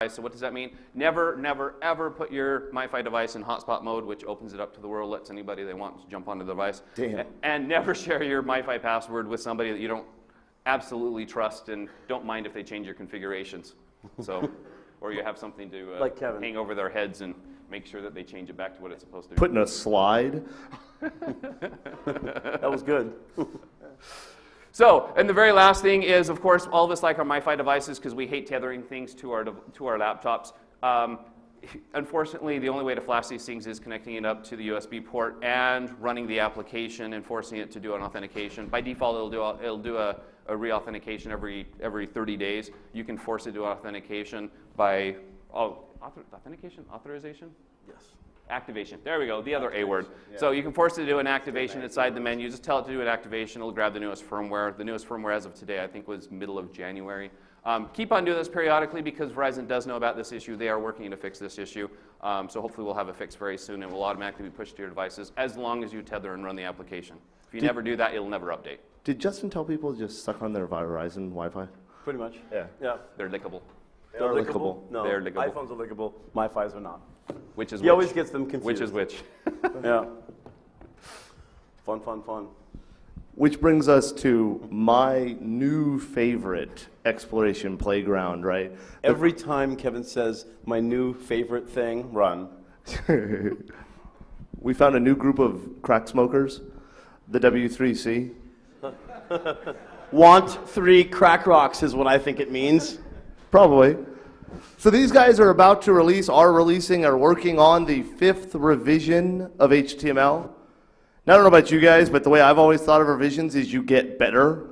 So what does that mean? Never, never, ever put your MiFi device in hotspot mode, which opens it up to the world, lets anybody they want to jump onto the device. Damn. And never share your MiFi password with somebody that you don't absolutely trust and don't mind if they change your configurations. So, or you have something to like hang over their heads and make sure that they change it back to what it's supposed to be. Put in a slide. That was good. So, and the very last thing is, of course, all of us like our MiFi devices because we hate tethering things to our laptops. Unfortunately, the only way to flash these things is connecting it up to the USB port and running the application and forcing it to do an authentication. By default, it'll do a re-authentication every 30 days. You can force it to do authentication by authorization? Yes. Activation. There we go, the other A word. Yeah. So you can force it to do an activation inside the menu. Just tell it to do an activation. It'll grab the newest firmware. The newest firmware as of today, I think, was middle of January. Keep on doing this periodically because Verizon does know about this issue. They are working to fix this issue. So hopefully we'll have a fix very soon and it will automatically be pushed to your devices as long as you tether and run the application. If you never do that, it'll never update. Did Justin tell people to just suck on their Verizon Wi-Fi? Pretty much. Yeah. Yeah. They're lickable. They're lickable? No, they're lickable. iPhones are lickable. MiFis are not. Which is He always gets them confused. Which is which. Yeah. Fun, fun, fun. Which brings us to my new favorite exploration playground, right? Every time Kevin says, my new favorite thing, run. We found a new group of crack smokers, the W3C. Want 3 crack rocks is what I think it means. Probably. So these guys are about to release, are working on the 5th revision of HTML. Now, I don't know about you guys, but the way I've always thought of revisions is you get better.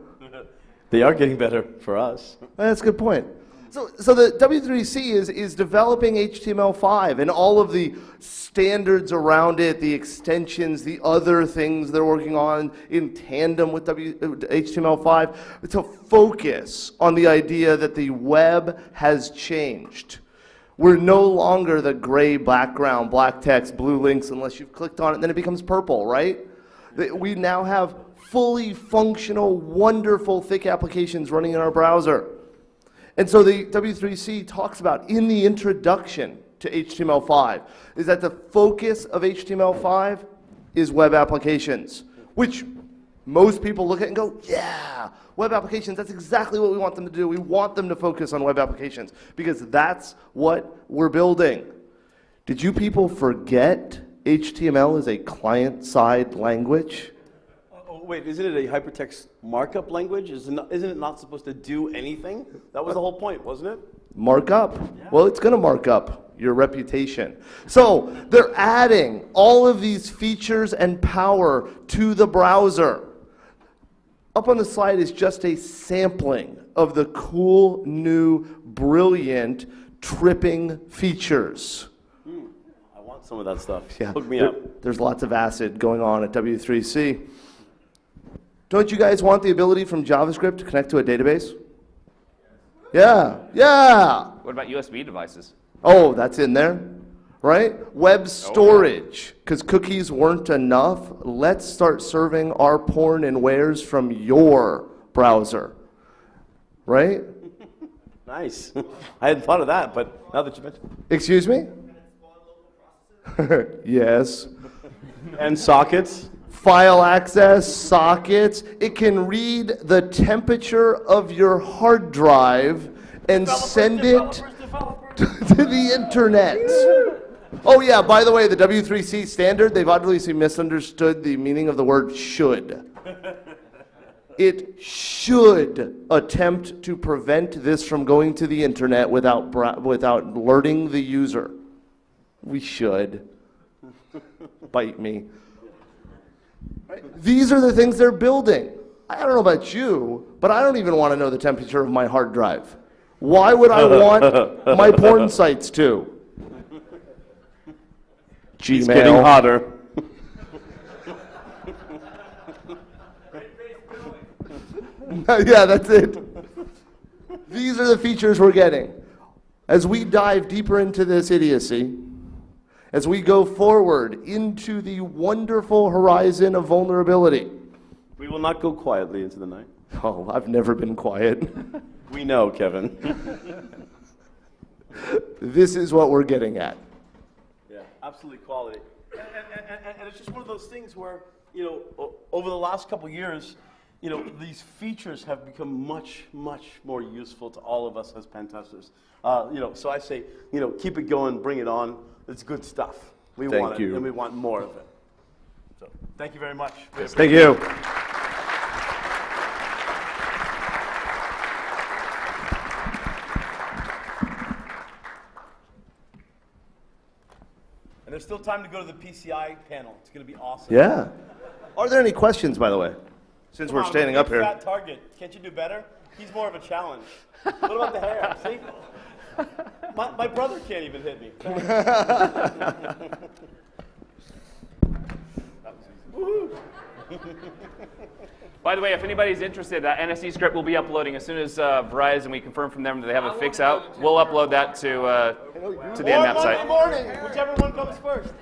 They are getting better for us. That's a good point. So the W3C is developing HTML5 and all of the standards around it, the extensions, the other things they're working on in tandem with HTML5 to focus on the idea that the web has changed. We're no longer the gray background, black text, blue links, unless you've clicked on it, and then it becomes purple, right? We now have fully functional, wonderful, thick applications running in our browser. And so the W3C talks about in the introduction to HTML5 is that the focus of HTML5 is web applications, which most people look at and go, yeah, web applications, that's exactly what we want them to do. We want them to focus on web applications because that's what we're building. Did you people forget HTML is a client-side language? Wait, isn't it a hypertext markup language? Isn't it not supposed to do anything? That was the whole point, wasn't it? Markup? Yeah. Well, it's going to mark up your reputation. So they're adding all of these features and power to the browser. Up on the slide is just a sampling of the cool, new, brilliant, tripping features. I want some of that stuff. Yeah. Hook me up. There's lots of acid going on at W3C. Don't you guys want the ability from JavaScript to connect to a database? Yeah, yeah. What about USB devices? Oh, that's in there, right? Web storage, because cookies weren't enough. Let's start serving our porn and wares from your browser, right? Nice. I hadn't thought of that, but now that you mentioned it. Excuse me? Yes. And sockets? File access, sockets. It can read the temperature of your hard drive and send it to the internet. Oh yeah, by the way, the W3C standard, they've obviously misunderstood the meaning of the word should. It should attempt to prevent this from going to the internet without alerting the user. We should. Bite me. These are the things they're building. I don't know about you, but I don't even want to know the temperature of my hard drive. Why would I want my porn sites to? Gmail. It's getting hotter. Yeah, that's it. These are the features we're getting. As we dive deeper into this idiocy, as we go forward into the wonderful horizon of vulnerability. We will not go quietly into the night. Oh, I've never been quiet. We know, Kevin. This is what we're getting at. Yeah, absolutely quality. And it's just one of those things where, over the last couple years, these features have become much, much more useful to all of us as pen testers. So I say, keep it going, bring it on. It's good stuff. We want it, and we want more of it. So thank you very much. Thank you. And there's still time to go to the PCI panel. It's going to be awesome. Yeah. Are there any questions, by the way? Since Come we're on, standing big up here. Fat target. Can't you do better? He's more of a challenge. What about the hair? See? My brother can't even hit me. By the way, if anybody's interested, that NSE script will be uploading as soon as Verizon, we confirm from them that they have a fix out. We'll upload that to the Nmap site. Monday morning, whichever one comes first.